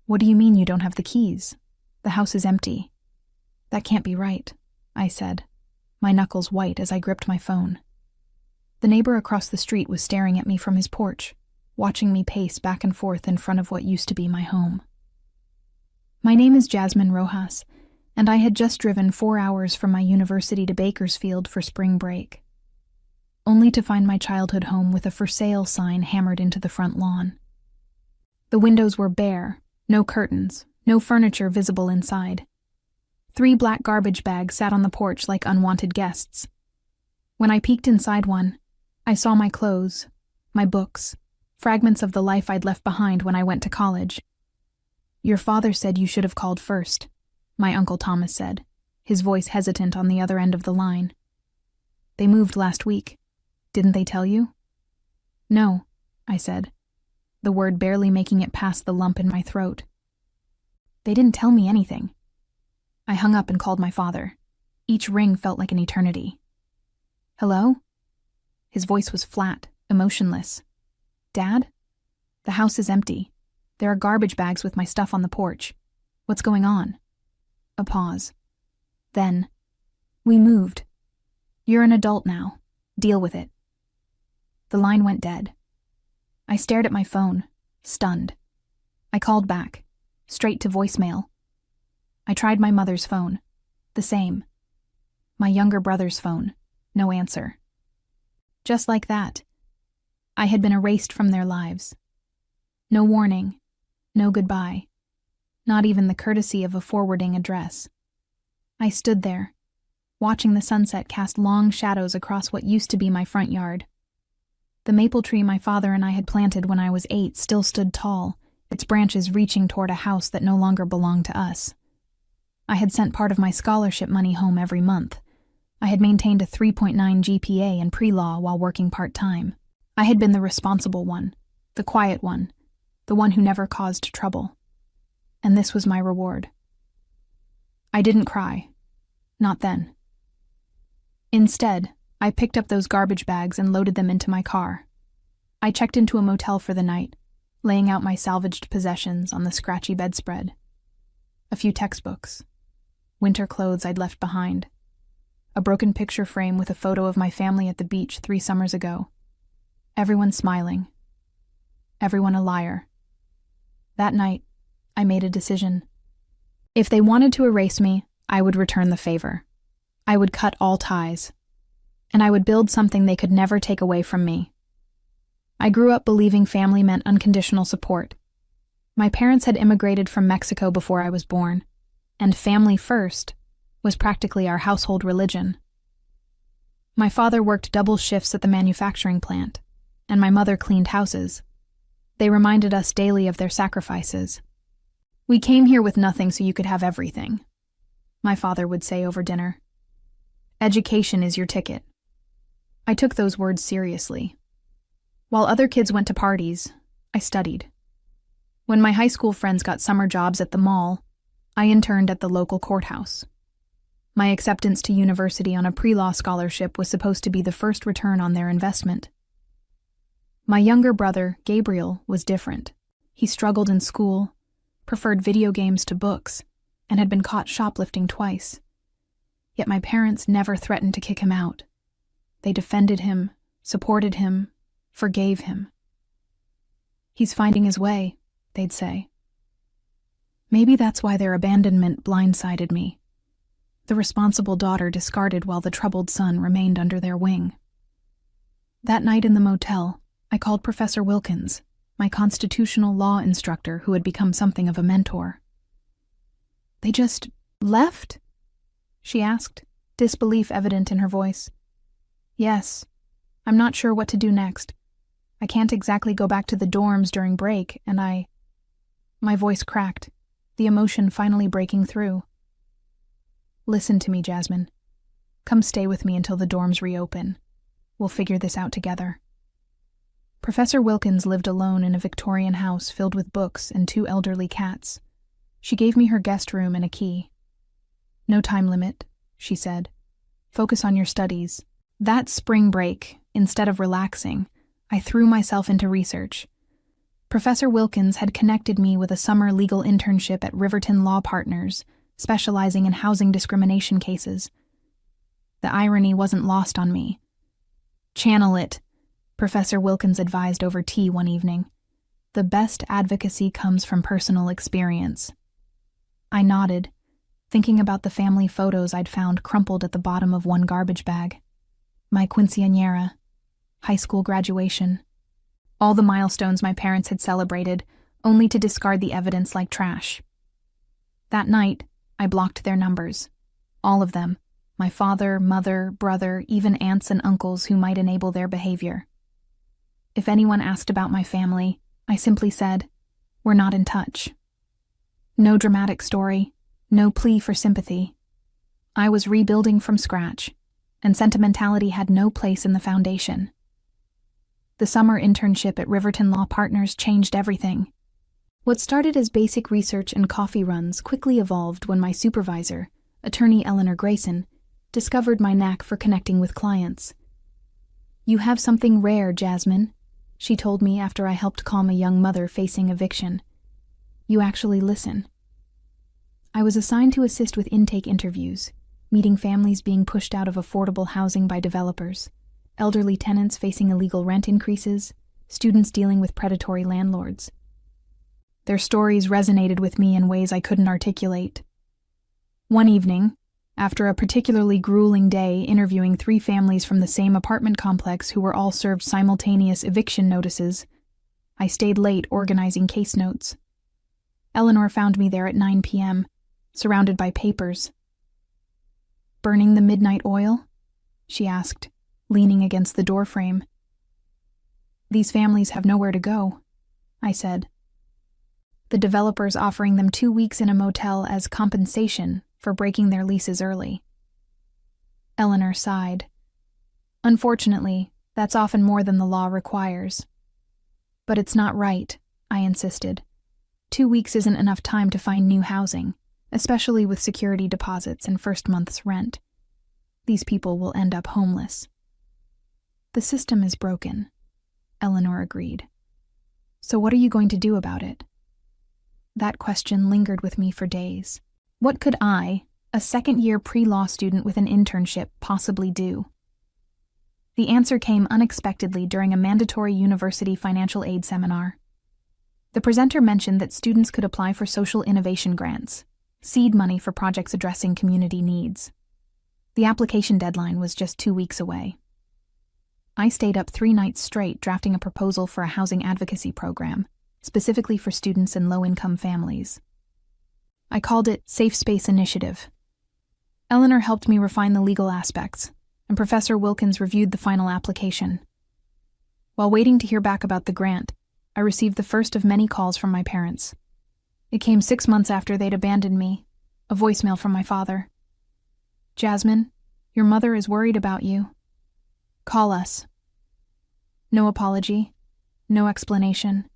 "What do you mean you don't have the keys? The house is empty." "That can't be right," I said, my knuckles white as I gripped my phone. The neighbor across the street was staring at me from his porch, watching me pace back and forth in front of what used to be my home. My name is Jasmine Rojas, and I had just driven 4 hours from my university to Bakersfield for spring break, only to find my childhood home with a for sale sign hammered into the front lawn. The windows were bare, no curtains, no furniture visible inside. 3 black garbage bags sat on the porch like unwanted guests. When I peeked inside one, I saw my clothes, my books, fragments of the life I'd left behind when I went to college. "Your father said you should have called first," my Uncle Thomas said, his voice hesitant on the other end of the line. "They moved last week. Didn't they tell you?" "No," I said, the word barely making it past the lump in my throat. "They didn't tell me anything." I hung up and called my father. Each ring felt like an eternity. "Hello?" His voice was flat, emotionless. "Dad? The house is empty. There are garbage bags with my stuff on the porch. What's going on?" A pause. Then, "We moved. You're an adult now. Deal with it." The line went dead. I stared at my phone, stunned. I called back, straight to voicemail. I tried my mother's phone. The same. My younger brother's phone. No answer. Just like that, I had been erased from their lives. No warning, no goodbye, not even the courtesy of a forwarding address. I stood there, watching the sunset cast long shadows across what used to be my front yard. The maple tree my father and I had planted when I was 8 still stood tall, its branches reaching toward a house that no longer belonged to us. I had sent part of my scholarship money home every month. I had maintained a 3.9 GPA in pre-law while working part-time. I had been the responsible one, the quiet one, the one who never caused trouble. And this was my reward. I didn't cry. Not then. Instead, I picked up those garbage bags and loaded them into my car. I checked into a motel for the night, laying out my salvaged possessions on the scratchy bedspread. A few textbooks, winter clothes I'd left behind, a broken picture frame with a photo of my family at the beach 3 summers ago. Everyone smiling. Everyone a liar. That night, I made a decision. If they wanted to erase me, I would return the favor. I would cut all ties. And I would build something they could never take away from me. I grew up believing family meant unconditional support. My parents had immigrated from Mexico before I was born, and family first was practically our household religion. My father worked double shifts at the manufacturing plant, and my mother cleaned houses. They reminded us daily of their sacrifices. "We came here with nothing so you could have everything," my father would say over dinner. "Education is your ticket." I took those words seriously. While other kids went to parties, I studied. When my high school friends got summer jobs at the mall, I interned at the local courthouse. My acceptance to university on a pre-law scholarship was supposed to be the first return on their investment. My younger brother, Gabriel, was different. He struggled in school, preferred video games to books, and had been caught shoplifting twice. Yet my parents never threatened to kick him out. They defended him, supported him, forgave him. "He's finding his way," they'd say. Maybe that's why their abandonment blindsided me. The responsible daughter discarded while the troubled son remained under their wing. That night in the motel, I called Professor Wilkins, my constitutional law instructor who had become something of a mentor. "They just left?" she asked, disbelief evident in her voice. "Yes. I'm not sure what to do next. I can't exactly go back to the dorms during break, and My voice cracked, the emotion finally breaking through. "Listen to me, Jasmine. Come stay with me until the dorms reopen. We'll figure this out together." Professor Wilkins lived alone in a Victorian house filled with books and 2 elderly cats. She gave me her guest room and a key. "No time limit," she said. "Focus on your studies." That spring break, instead of relaxing, I threw myself into research. Professor Wilkins had connected me with a summer legal internship at Riverton Law Partners, specializing in housing discrimination cases. The irony wasn't lost on me. "Channel it," Professor Wilkins advised over tea one evening. "The best advocacy comes from personal experience." I nodded, thinking about the family photos I'd found crumpled at the bottom of one garbage bag. My quinceañera, high school graduation, all the milestones my parents had celebrated, only to discard the evidence like trash. That night, I blocked their numbers. All of them. My father, mother, brother, even aunts and uncles who might enable their behavior. If anyone asked about my family, I simply said, "We're not in touch." No dramatic story, no plea for sympathy. I was rebuilding from scratch, and sentimentality had no place in the foundation. The summer internship at Riverton Law Partners changed everything. What started as basic research and coffee runs quickly evolved when my supervisor, attorney Eleanor Grayson, discovered my knack for connecting with clients. "You have something rare, Jasmine," she told me after I helped calm a young mother facing eviction. "You actually listen." I was assigned to assist with intake interviews, meeting families being pushed out of affordable housing by developers, elderly tenants facing illegal rent increases, students dealing with predatory landlords. Their stories resonated with me in ways I couldn't articulate. One evening, after a particularly grueling day interviewing 3 families from the same apartment complex who were all served simultaneous eviction notices, I stayed late organizing case notes. Eleanor found me there at 9 p.m., surrounded by papers. "Burning the midnight oil?" she asked, leaning against the doorframe. "These families have nowhere to go," I said. "The developer's offering them 2 weeks in a motel as compensation for breaking their leases early." Eleanor sighed. "Unfortunately, that's often more than the law requires." "But it's not right," I insisted. 2 weeks isn't enough time to find new housing, especially with security deposits and first month's rent. These people will end up homeless. "The system is broken," Eleanor agreed. "So what are you going to do about it?" That question lingered with me for days. What could I, a second-year pre-law student with an internship, possibly do? The answer came unexpectedly during a mandatory university financial aid seminar. The presenter mentioned that students could apply for social innovation grants, seed money for projects addressing community needs. The application deadline was just 2 weeks away. I stayed up 3 nights straight drafting a proposal for a housing advocacy program, specifically for students in low-income families. I called it Safe Space Initiative. Eleanor helped me refine the legal aspects, and Professor Wilkins reviewed the final application. While waiting to hear back about the grant, I received the first of many calls from my parents. It came 6 months after they'd abandoned me, a voicemail from my father. "Jasmine, your mother is worried about you. Call us." No apology, no explanation.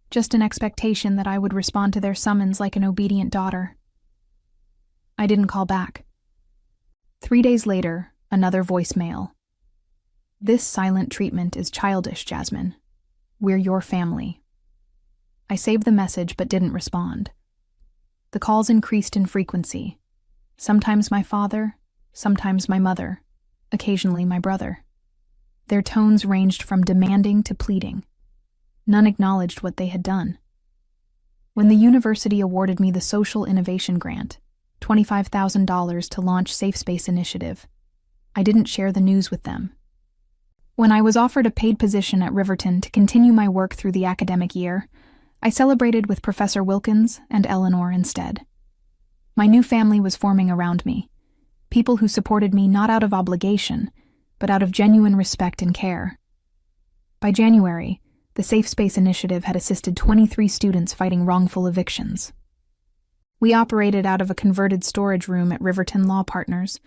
Just an expectation that I would respond to their summons like an obedient daughter. I didn't call back. 3 days later, another voicemail. "This silent treatment is childish, Jasmine. We're your family." I saved the message but didn't respond. The calls increased in frequency. Sometimes my father, sometimes my mother, occasionally my brother. Their tones ranged from demanding to pleading. None acknowledged what they had done. When the university awarded me the Social Innovation Grant, $25,000 to launch Safe Space Initiative, I didn't share the news with them. When I was offered a paid position at Riverton to continue my work through the academic year, I celebrated with Professor Wilkins and Eleanor instead. My new family was forming around me, people who supported me not out of obligation, but out of genuine respect and care. By January, the Safe Space Initiative had assisted 23 students fighting wrongful evictions. We operated out of a converted storage room at Riverton Law Partners,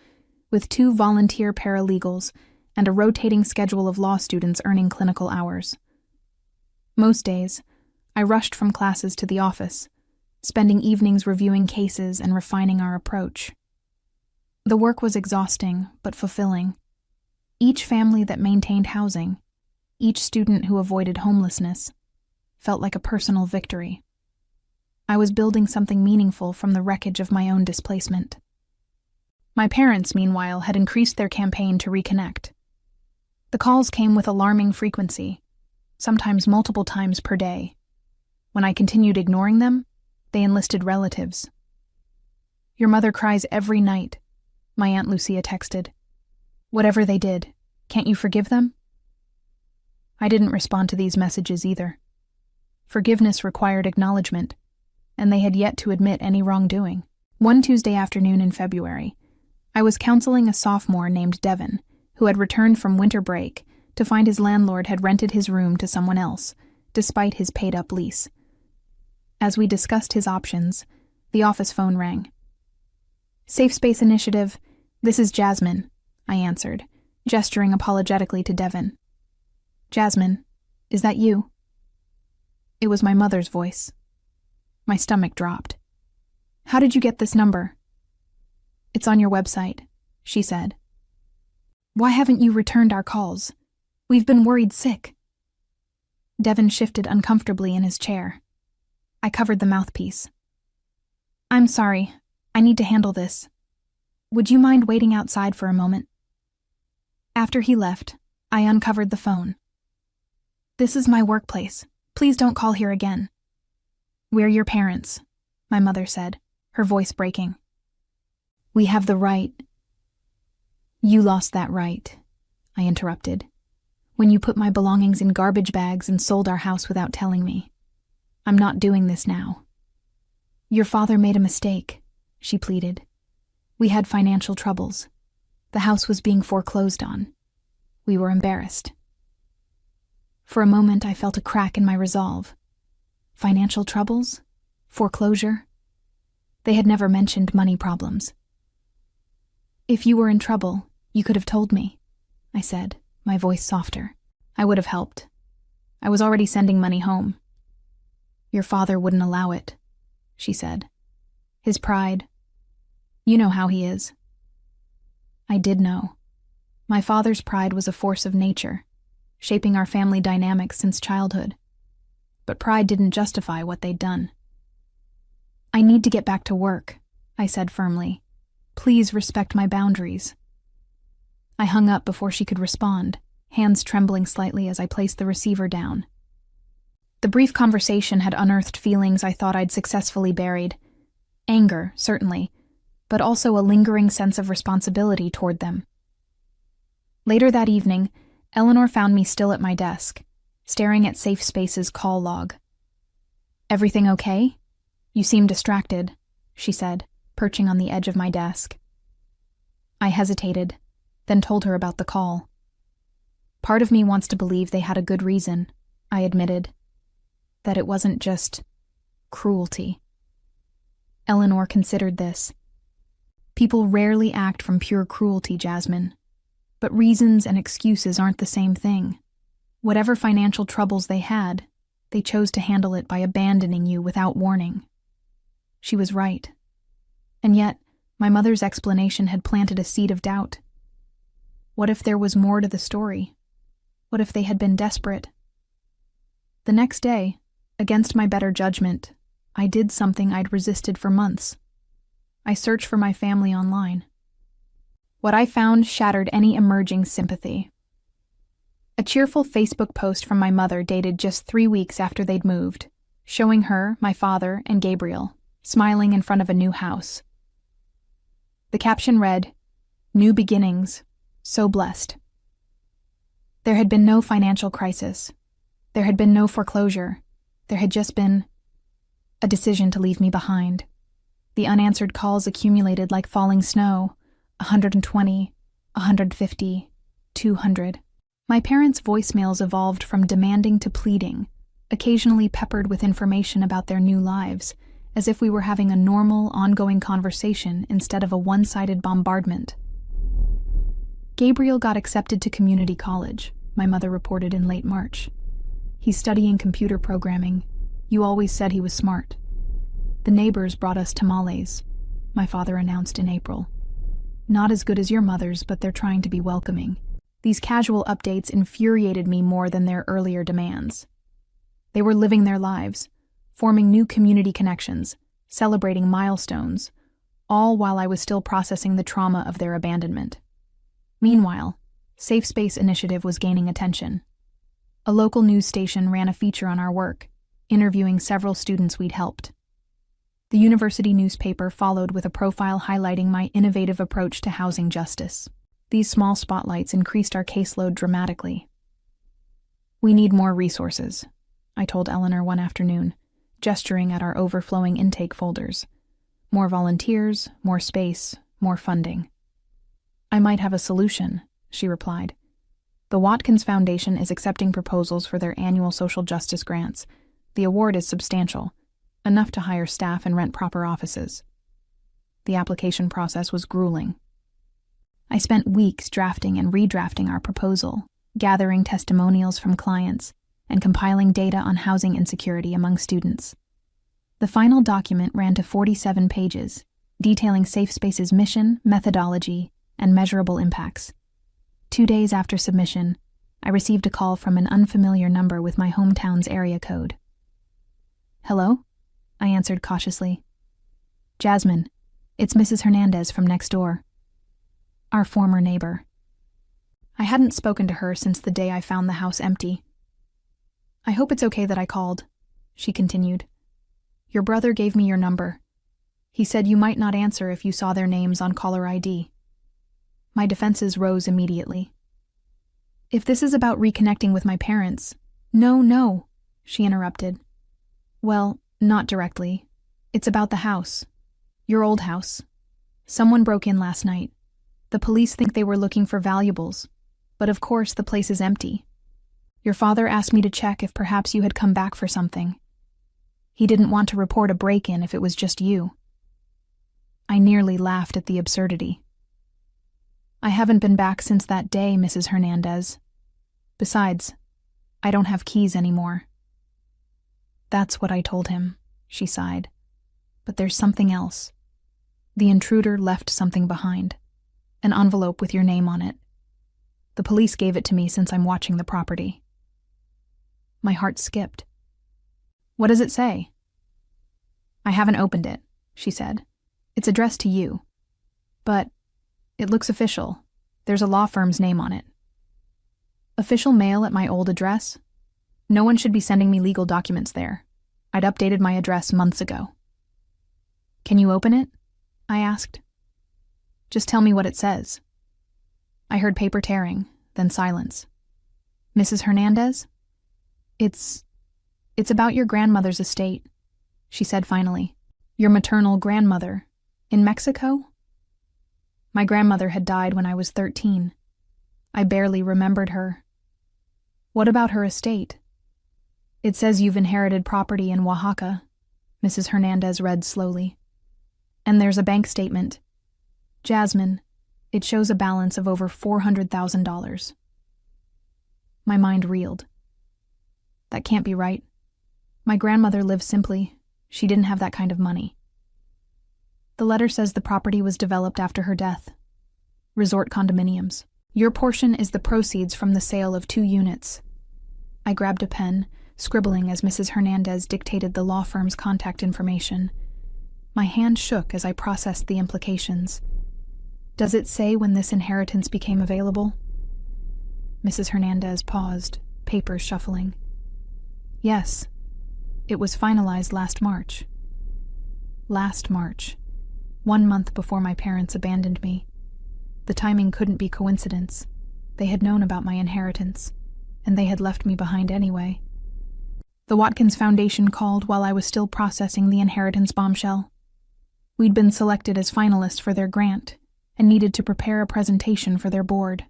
with 2 volunteer paralegals and a rotating schedule of law students earning clinical hours. Most days, I rushed from classes to the office, spending evenings reviewing cases and refining our approach. The work was exhausting, but fulfilling. Each family that maintained housing, each student who avoided homelessness, felt like a personal victory. I was building something meaningful from the wreckage of my own displacement. My parents, meanwhile, had increased their campaign to reconnect. The calls came with alarming frequency, sometimes multiple times per day. When I continued ignoring them, they enlisted relatives. "Your mother cries every night," my Aunt Lucia texted. "Whatever they did, can't you forgive them?" I didn't respond to these messages either. Forgiveness required acknowledgement, and they had yet to admit any wrongdoing. One Tuesday afternoon in February, I was counseling a sophomore named Devin, who had returned from winter break to find his landlord had rented his room to someone else, despite his paid-up lease. As we discussed his options, the office phone rang. "Safe Space Initiative, this is Jasmine," I answered, gesturing apologetically to Devin. "Jasmine, is that you?" It was my mother's voice. My stomach dropped. "How did you get this number?" "It's on your website," she said. "Why haven't you returned our calls? We've been worried sick." Devin shifted uncomfortably in his chair. I covered the mouthpiece. "I'm sorry. I need to handle this. Would you mind waiting outside for a moment?" After he left, I uncovered the phone. "This is my workplace. Please don't call here again." "We're your parents," my mother said, her voice breaking. "We have the right—" "You lost that right," I interrupted, "when you put my belongings in garbage bags and sold our house without telling me. I'm not doing this now." "Your father made a mistake," she pleaded. "We had financial troubles. The house was being foreclosed on. We were embarrassed." For a moment, I felt a crack in my resolve. Financial troubles? Foreclosure? They had never mentioned money problems. "If you were in trouble, you could have told me," I said, my voice softer. "I would have helped. I was already sending money home." "Your father wouldn't allow it," she said. "His pride. You know how he is." I did know. My father's pride was a force of nature, shaping our family dynamics since childhood. But pride didn't justify what they'd done. "I need to get back to work," I said firmly. "Please respect my boundaries." I hung up before she could respond, hands trembling slightly as I placed the receiver down. The brief conversation had unearthed feelings I thought I'd successfully buried. Anger, certainly, but also a lingering sense of responsibility toward them. Later that evening, Eleanor found me still at my desk, staring at Safe Space's call log. "Everything okay? You seem distracted," she said, perching on the edge of my desk. I hesitated, then told her about the call. "Part of me wants to believe they had a good reason," I admitted. "That it wasn't just cruelty." Eleanor considered this. "People rarely act from pure cruelty, Jasmine. But reasons and excuses aren't the same thing. Whatever financial troubles they had, they chose to handle it by abandoning you without warning." She was right. And yet, my mother's explanation had planted a seed of doubt. What if there was more to the story? What if they had been desperate? The next day, against my better judgment, I did something I'd resisted for months. I searched for my family online. What I found shattered any emerging sympathy. A cheerful Facebook post from my mother dated just 3 weeks after they'd moved, showing her, my father, and Gabriel smiling in front of a new house. The caption read, "New beginnings, so blessed." There had been no financial crisis. There had been no foreclosure. There had just been a decision to leave me behind. The unanswered calls accumulated like falling snow, 120, 150, 200. My parents' voicemails evolved from demanding to pleading, occasionally peppered with information about their new lives, as if we were having a normal, ongoing conversation instead of a one-sided bombardment. Gabriel got accepted to community college, my mother reported in late March. "He's studying computer programming. You always said he was smart." "The neighbors brought us tamales," my father announced in April. "Not as good as your mother's, but they're trying to be welcoming." These casual updates infuriated me more than their earlier demands. They were living their lives, forming new community connections, celebrating milestones, all while I was still processing the trauma of their abandonment. Meanwhile, Safe Space Initiative was gaining attention. A local news station ran a feature on our work, interviewing several students we'd helped. The university newspaper followed with a profile highlighting my innovative approach to housing justice. These small spotlights increased our caseload dramatically. "We need more resources," I told Eleanor one afternoon, gesturing at our overflowing intake folders. "More volunteers, more space, more funding." "I might have a solution," she replied. "The Watkins Foundation is accepting proposals for their annual social justice grants. The award is substantial, enough to hire staff and rent proper offices." The application process was grueling. I spent weeks drafting and redrafting our proposal, gathering testimonials from clients, and compiling data on housing insecurity among students. The final document ran to 47 pages, detailing Safe Space's mission, methodology, and measurable impacts. 2 days after submission, I received a call from an unfamiliar number with my hometown's area code. "Hello?" I answered cautiously. "Jasmine, it's Mrs. Hernandez from next door." Our former neighbor. I hadn't spoken to her since the day I found the house empty. "I hope it's okay that I called," she continued. "Your brother gave me your number. He said you might not answer if you saw their names on caller ID." My defenses rose immediately. "If this is about reconnecting with my parents—" No, she interrupted. "Well, not directly. It's about the house. Your old house. Someone broke in last night. The police think they were looking for valuables, but of course the place is empty. Your father asked me to check if perhaps you had come back for something. He didn't want to report a break-in if it was just you." I nearly laughed at the absurdity. "I haven't been back since that day, Mrs. Hernandez. Besides, I don't have keys anymore." "That's what I told him," she sighed. "But there's something else. The intruder left something behind. An envelope with your name on it. The police gave it to me since I'm watching the property." My heart skipped. "What does it say?" "I haven't opened it," she said. "It's addressed to you. But it looks official. There's a law firm's name on it." "Official mail at my old address? No one should be sending me legal documents there. I'd updated my address months ago." "Can you open it?" I asked. "Just tell me what it says." I heard paper tearing, then silence. "Mrs. Hernandez? It's about your grandmother's estate," she said finally. "Your maternal grandmother. In Mexico?" My grandmother had died when I was 13. I barely remembered her. "What about her estate?" "It says you've inherited property in Oaxaca," Mrs. Hernandez read slowly. "And there's a bank statement. Jasmine, it shows a balance of over $400,000. My mind reeled. That can't be right. My grandmother lived simply. She didn't have that kind of money. The letter says the property was developed after her death. Resort condominiums. Your portion is the proceeds from the sale of 2 units. I grabbed a pen, scribbling as Mrs. Hernandez dictated the law firm's contact information. My hand shook as I processed the implications. Does it say when this inheritance became available? Mrs. Hernandez paused, papers shuffling. Yes, it was finalized last March. Last March, 1 month before my parents abandoned me. The timing couldn't be coincidence. They had known about my inheritance, and they had left me behind anyway. The Watkins Foundation called while I was still processing the inheritance bombshell. We'd been selected as finalists for their grant and needed to prepare a presentation for their board.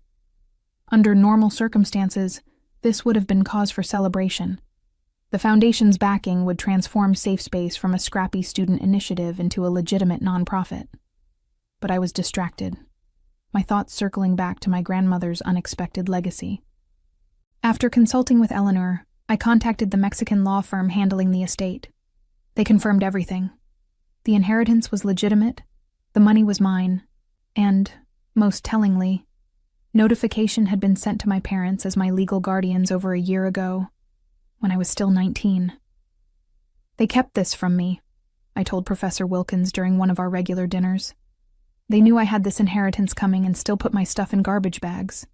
Under normal circumstances, this would have been cause for celebration. The foundation's backing would transform Safe Space from a scrappy student initiative into a legitimate nonprofit. But I was distracted, my thoughts circling back to my grandmother's unexpected legacy. After consulting with Eleanor, I contacted the Mexican law firm handling the estate. They confirmed everything. The inheritance was legitimate, the money was mine, and, most tellingly, notification had been sent to my parents as my legal guardians over a year ago. when I was still 19. They kept this from me, I told Professor Wilkins during one of our regular dinners. They knew I had this inheritance coming and still put my stuff in garbage bags.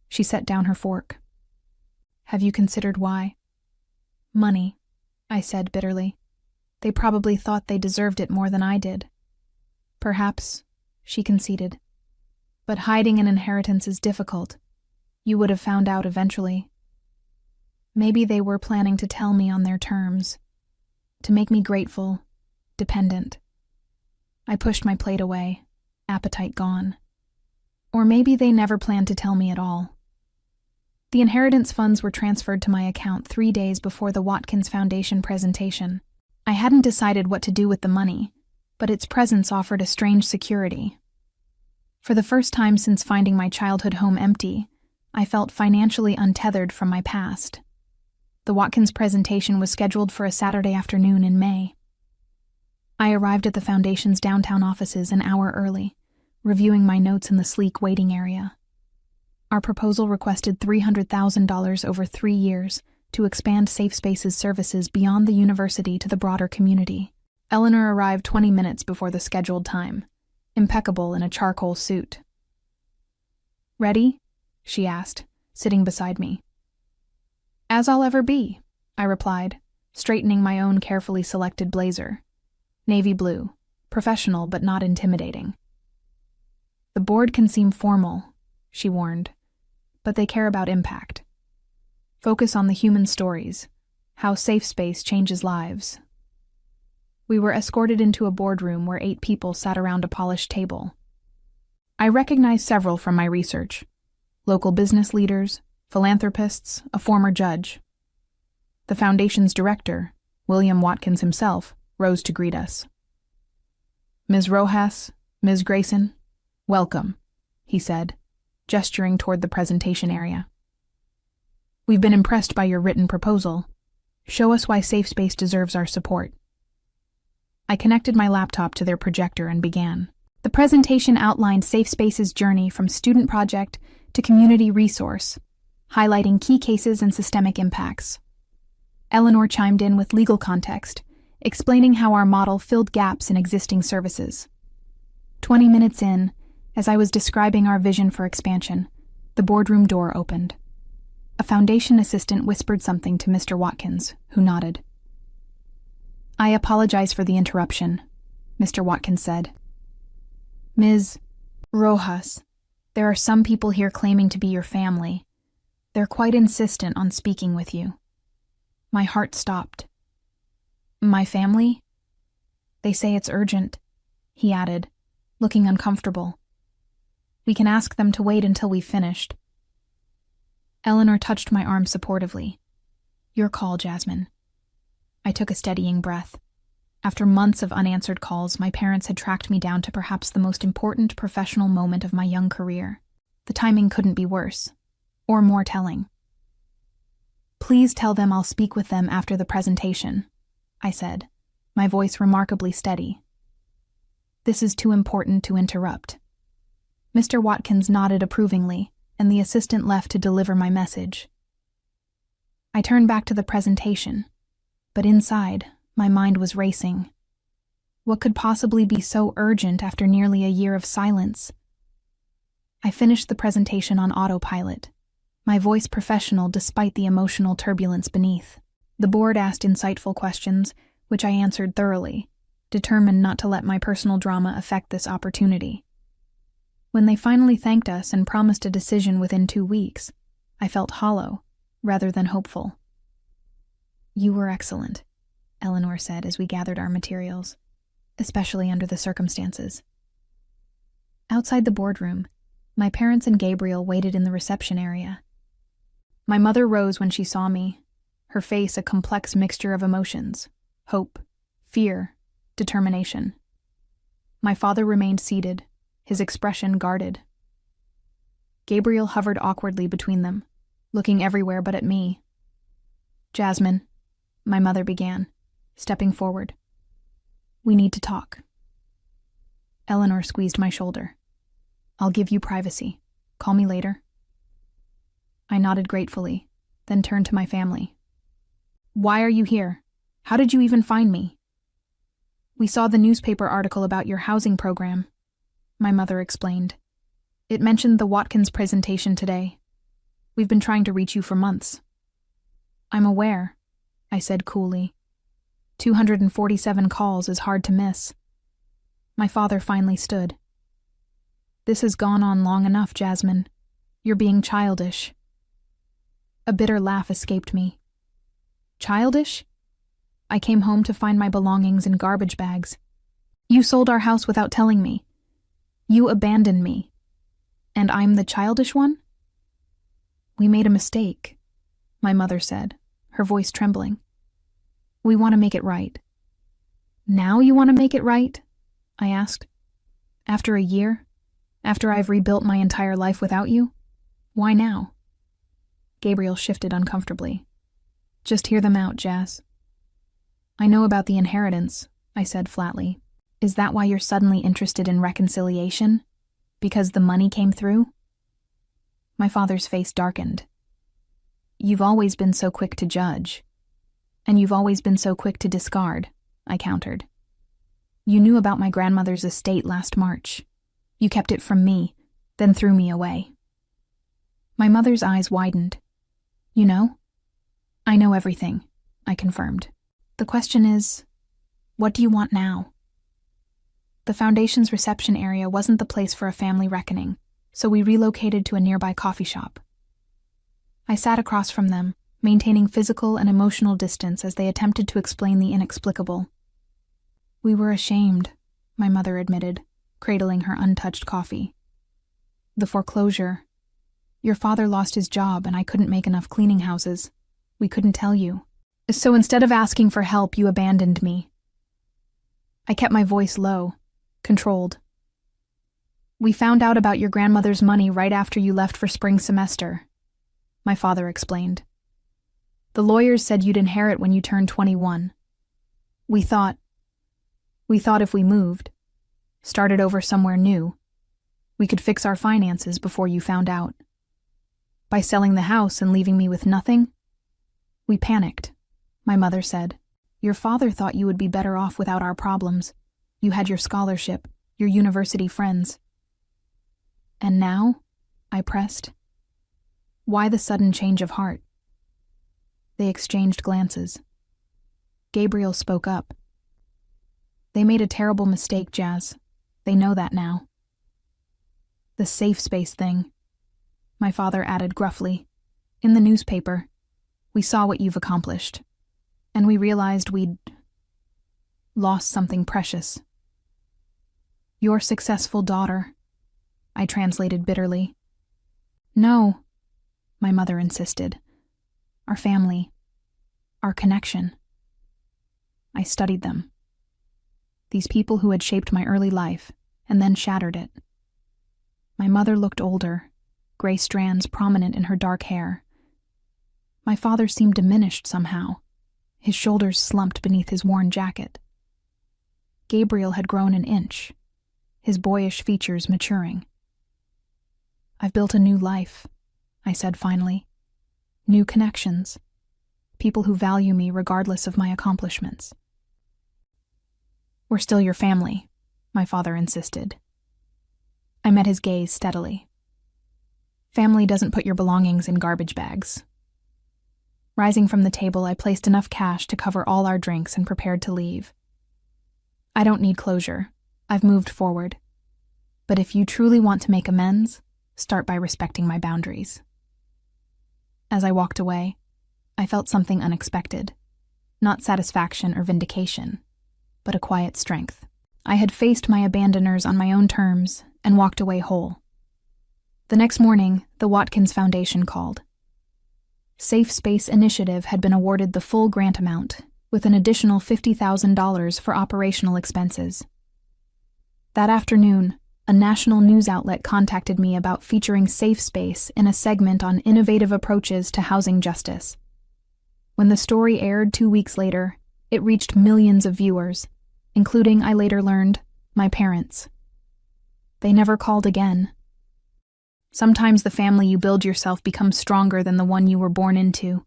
She set down her fork. Have you considered why? Money, I said bitterly. They probably thought they deserved it more than I did. Perhaps, she conceded. But hiding an inheritance is difficult. You would have found out eventually. Maybe they were planning to tell me on their terms, to make me grateful, dependent. I pushed my plate away, appetite gone. Or maybe they never planned to tell me at all. The inheritance funds were transferred to my account 3 days before the Watkins Foundation presentation. I hadn't decided what to do with the money, but its presence offered a strange security. For the first time since finding my childhood home empty, I felt financially untethered from my past. The Watkins presentation was scheduled for a Saturday afternoon in May. I arrived at the Foundation's downtown offices an hour early, reviewing my notes in the sleek waiting area. Our proposal requested $300,000 over 3 years to expand Safe Spaces services beyond the university to the broader community. Eleanor arrived 20 minutes before the scheduled time, impeccable in a charcoal suit. Ready? She asked, sitting beside me. As I'll ever be, I replied, straightening my own carefully selected blazer. Navy blue, professional but not intimidating. The board can seem formal, she warned, but they care about impact. Focus on the human stories, how Safe Space changes lives. We were escorted into a boardroom where 8 people sat around a polished table. I recognized several from my research: local business leaders, philanthropists, a former judge. The Foundation's director, William Watkins himself, rose to greet us. Ms. Rojas, Ms. Grayson, welcome, he said, gesturing toward the presentation area. We've been impressed by your written proposal. Show us why Safe Space deserves our support. I connected my laptop to their projector and began. The presentation outlined Safe Space's journey from student project to community resource, highlighting key cases and systemic impacts. Eleanor chimed in with legal context, explaining how our model filled gaps in existing services. 20 minutes in, as I was describing our vision for expansion, the boardroom door opened. A Foundation assistant whispered something to Mr. Watkins, who nodded. I apologize for the interruption, Mr. Watkins said. Ms. Rojas, there are some people here claiming to be your family. They're quite insistent on speaking with you. My heart stopped. My family? They say it's urgent, he added, looking uncomfortable. We can ask them to wait until we've finished. Eleanor touched my arm supportively. Your call, Jasmine. I took a steadying breath. After months of unanswered calls, my parents had tracked me down to perhaps the most important professional moment of my young career. The timing couldn't be worse, or more telling. Please tell them I'll speak with them after the presentation, I said, my voice remarkably steady. This is too important to interrupt. Mr. Watkins nodded approvingly, and the assistant left to deliver my message. I turned back to the presentation, but inside, my mind was racing. What could possibly be so urgent after nearly a year of silence? I finished the presentation on autopilot, my voice professional despite the emotional turbulence beneath. The board asked insightful questions, which I answered thoroughly, determined not to let my personal drama affect this opportunity. When they finally thanked us and promised a decision within 2 weeks, I felt hollow, rather than hopeful. You were excellent, Eleanor said as we gathered our materials, especially under the circumstances. Outside the boardroom, my parents and Gabriel waited in the reception area. My mother rose when she saw me, her face a complex mixture of emotions: hope, fear, determination. My father remained seated, his expression guarded. Gabriel hovered awkwardly between them, looking everywhere but at me. Jasmine, my mother began, stepping forward. We need to talk. Eleanor squeezed my shoulder. I'll give you privacy. Call me later. I nodded gratefully, then turned to my family. Why are you here? How did you even find me? We saw the newspaper article about your housing program, my mother explained. It mentioned the Watkins presentation today. We've been trying to reach you for months. I'm aware, I said coolly. 247 calls is hard to miss. My father finally stood. This has gone on long enough, Jasmine. You're being childish. A bitter laugh escaped me. Childish? I came home to find my belongings in garbage bags. You sold our house without telling me. You abandoned me. And I'm the childish one? We made a mistake, my mother said, her voice trembling. We want to make it right. Now you want to make it right? I asked. After a year? After I've rebuilt my entire life without you? Why now? Gabriel shifted uncomfortably. Just hear them out, Jazz. I know about the inheritance, I said flatly. Is that why you're suddenly interested in reconciliation? Because the money came through? My father's face darkened. You've always been so quick to judge. And you've always been so quick to discard, I countered. You knew about my grandmother's estate last March. You kept it from me, then threw me away. My mother's eyes widened. You know? I know everything, I confirmed. The question is, what do you want now? The foundation's reception area wasn't the place for a family reckoning, so we relocated to a nearby coffee shop. I sat across from them, maintaining physical and emotional distance as they attempted to explain the inexplicable. We were ashamed, my mother admitted, cradling her untouched coffee. The foreclosure. Your father lost his job and I couldn't make enough cleaning houses. We couldn't tell you. So instead of asking for help, you abandoned me. I kept my voice low, controlled. We found out about your grandmother's money right after you left for spring semester, my father explained. The lawyers said you'd inherit when you turned 21. We thought if we moved, started over somewhere new, we could fix our finances before you found out. By selling the house and leaving me with nothing, we panicked, my mother said. Your father thought you would be better off without our problems. You had your scholarship, your university friends. And now? I pressed. Why the sudden change of heart? They exchanged glances. Gabriel spoke up. They made a terrible mistake, Jazz. They know that now. The safe space thing, my father added gruffly. In the newspaper, we saw what you've accomplished, and we realized we'd lost something precious. Your successful daughter, I translated bitterly. No, my mother insisted. Our family, our connection. I studied them. These people who had shaped my early life and then shattered it. My mother looked older, gray strands prominent in her dark hair. My father seemed diminished somehow. His shoulders slumped beneath his worn jacket. Gabriel had grown an inch, his boyish features maturing. I've built a new life, I said finally. New connections. People who value me regardless of my accomplishments. We're still your family, my father insisted. I met his gaze steadily. Family doesn't put your belongings in garbage bags. Rising from the table, I placed enough cash to cover all our drinks and prepared to leave. I don't need closure. I've moved forward. But if you truly want to make amends, start by respecting my boundaries. As I walked away, I felt something unexpected. Not satisfaction or vindication, but a quiet strength. I had faced my abandoners on my own terms and walked away whole. The next morning, the Watkins Foundation called. Safe Space Initiative had been awarded the full grant amount, with an additional $50,000 for operational expenses. That afternoon, a national news outlet contacted me about featuring Safe Space in a segment on innovative approaches to housing justice. When the story aired 2 weeks later, it reached millions of viewers, including, I later learned, my parents. They never called again. Sometimes the family you build yourself becomes stronger than the one you were born into.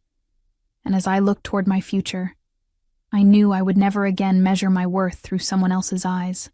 and as I looked toward my future, I knew I would never again measure my worth through someone else's eyes.